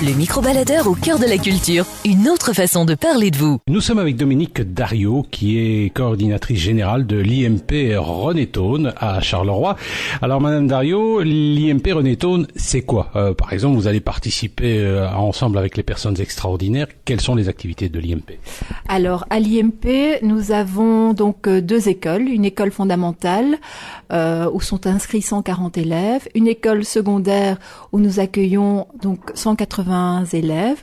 Le micro-baladeur au cœur de la culture. Une autre façon de parler de vous. Nous sommes avec Dominique Dariot, qui est coordinatrice générale de l'IMP René-Thônes à Charleroi. Alors, Madame Dariot, l'IMP René-Thônes, c'est quoi? Par exemple, vous allez participer ensemble avec les personnes extraordinaires. Quelles sont les activités de l'IMP? Alors, à l'IMP, nous avons donc deux écoles. Une école fondamentale où sont inscrits 140 élèves. Une école secondaire où nous accueillons donc 180 élèves,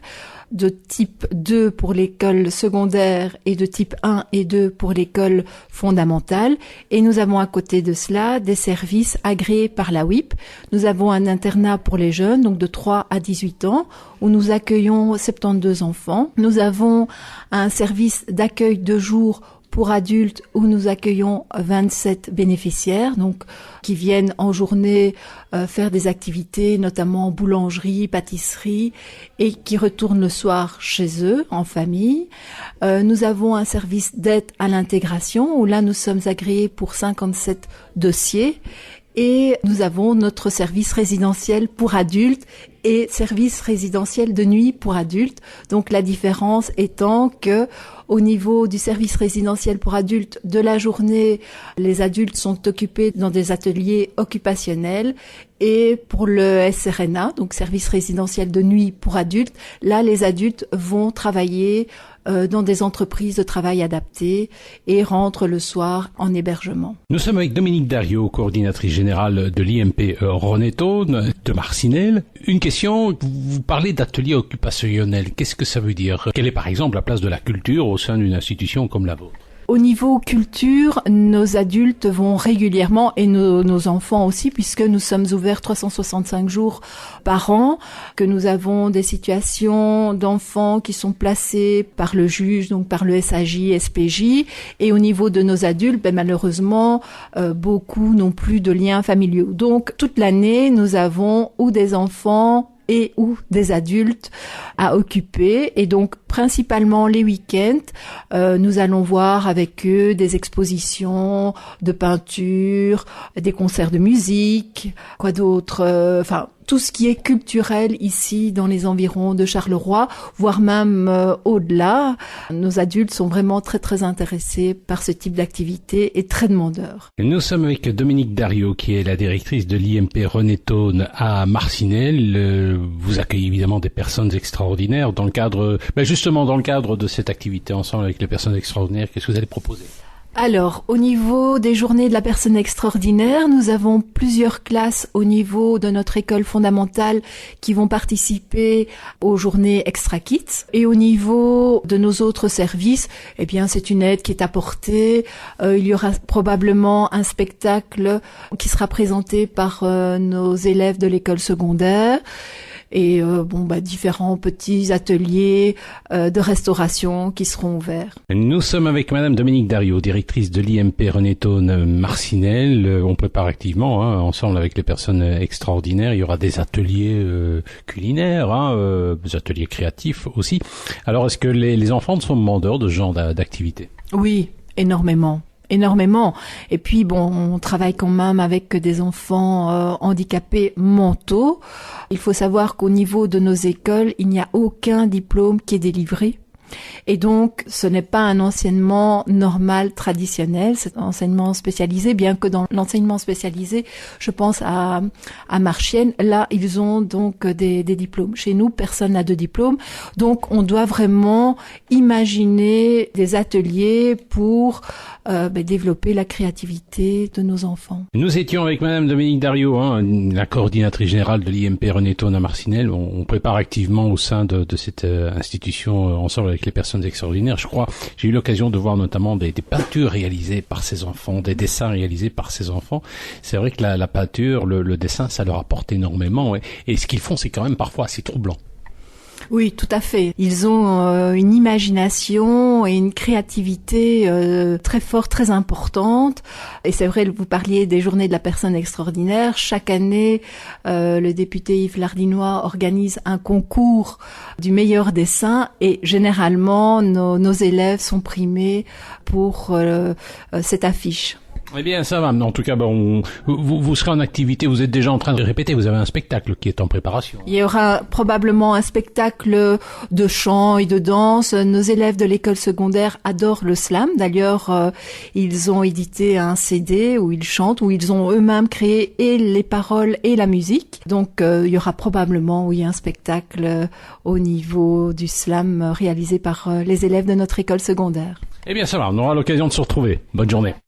de type 2 pour l'école secondaire et de type 1 et 2 pour l'école fondamentale. Et nous avons à côté de cela des services agréés par la WIP. Nous avons un internat pour les jeunes, donc de 3 à 18 ans, où nous accueillons 72 enfants. Nous avons un service d'accueil de jour pour adultes où nous accueillons 27 bénéficiaires, donc qui viennent en journée faire des activités, notamment boulangerie, pâtisserie, et qui retournent le soir chez eux, en famille. Nous avons un service d'aide à l'intégration où là nous sommes agréés pour 57 dossiers. Et nous avons notre service résidentiel pour adultes et service résidentiel de nuit pour adultes. Donc la différence étant que au niveau du service résidentiel pour adultes, de la journée, les adultes sont occupés dans des ateliers occupationnels. Et pour le SRNA, donc service résidentiel de nuit pour adultes, là les adultes vont travailler dans des entreprises de travail adaptées et rentrent le soir en hébergement. Nous sommes avec Dominique Dariot, coordinatrice générale de l'IMP René-Thônes de Marcinelle. Une question, vous parlez d'ateliers occupationnels. Qu'est-ce que ça veut dire? Quelle est par exemple la place de la culture au sein d'une institution comme la vôtre? Au niveau culture, nos adultes vont régulièrement, et nos enfants aussi, puisque nous sommes ouverts 365 jours par an, que nous avons des situations d'enfants qui sont placés par le juge, donc par le SAJ, SPJ, et au niveau de nos adultes, malheureusement, beaucoup n'ont plus de liens familiaux. Donc, toute l'année, nous avons ou des enfants et ou des adultes à occuper. Et donc, principalement les week-ends, nous allons voir avec eux des expositions de peinture, des concerts de musique, quoi d'autre, tout ce qui est culturel ici dans les environs de Charleroi, voire même au-delà. Nos adultes sont vraiment très très intéressés par ce type d'activité et très demandeurs. Nous sommes avec Dominique Dariot, qui est la directrice de l'IMP René-Thônes à Marcinelle. Vous accueillez évidemment des personnes extraordinaires dans le cadre, justement dans le cadre de cette activité ensemble avec les personnes extraordinaires. Qu'est-ce que vous allez proposer? Alors, au niveau des journées de la personne extraordinaire, nous avons plusieurs classes au niveau de notre école fondamentale qui vont participer aux journées Extra Kids. Et au niveau de nos autres services, c'est une aide qui est apportée. Il y aura probablement un spectacle qui sera présenté par nos élèves de l'école secondaire. Et différents petits ateliers de restauration qui seront ouverts. Nous sommes avec Madame Dominique Dariot, directrice de l'IMP René-Thônes Marcinelle. On prépare activement, ensemble avec les personnes extraordinaires. Il y aura des ateliers culinaires, des ateliers créatifs aussi. Alors, est-ce que les enfants sont demandeurs de ce genre d'activité? Oui, énormément. Et puis on travaille quand même avec des enfants handicapés mentaux. Il faut savoir qu'au niveau de nos écoles, il n'y a aucun diplôme qui est délivré. Et donc, ce n'est pas un enseignement normal, traditionnel, c'est un enseignement spécialisé, bien que dans l'enseignement spécialisé, je pense à Marchienne, là, ils ont donc des diplômes. Chez nous, personne n'a de diplôme. Donc, on doit vraiment imaginer des ateliers pour développer la créativité de nos enfants. Nous étions avec Madame Dominique Dariot, la coordinatrice générale de l'IMP René-Thônes à Marcinelle. On prépare activement au sein de cette institution ensemble avec les personnes extraordinaires. Je crois, j'ai eu l'occasion de voir notamment des peintures réalisées par ces enfants, des dessins réalisés par ces enfants. C'est vrai que la peinture, le dessin, ça leur apporte énormément. Et ce qu'ils font, c'est quand même parfois assez troublant. Oui, tout à fait. Ils ont une imagination et une créativité très forte, très importante. Et c'est vrai, vous parliez des journées de la personne extraordinaire. Chaque année, le député Yves Lardinois organise un concours du meilleur dessin et généralement, nos élèves sont primés pour cette affiche. Eh bien, ça va. En tout cas, vous serez en activité, vous êtes déjà en train de répéter, vous avez un spectacle qui est en préparation. Il y aura probablement un spectacle de chant et de danse. Nos élèves de l'école secondaire adorent le slam. D'ailleurs, ils ont édité un CD où ils chantent, où ils ont eux-mêmes créé et les paroles et la musique. Donc, il y aura probablement, oui, un spectacle au niveau du slam réalisé par les élèves de notre école secondaire. Eh bien, ça va, on aura l'occasion de se retrouver. Bonne journée.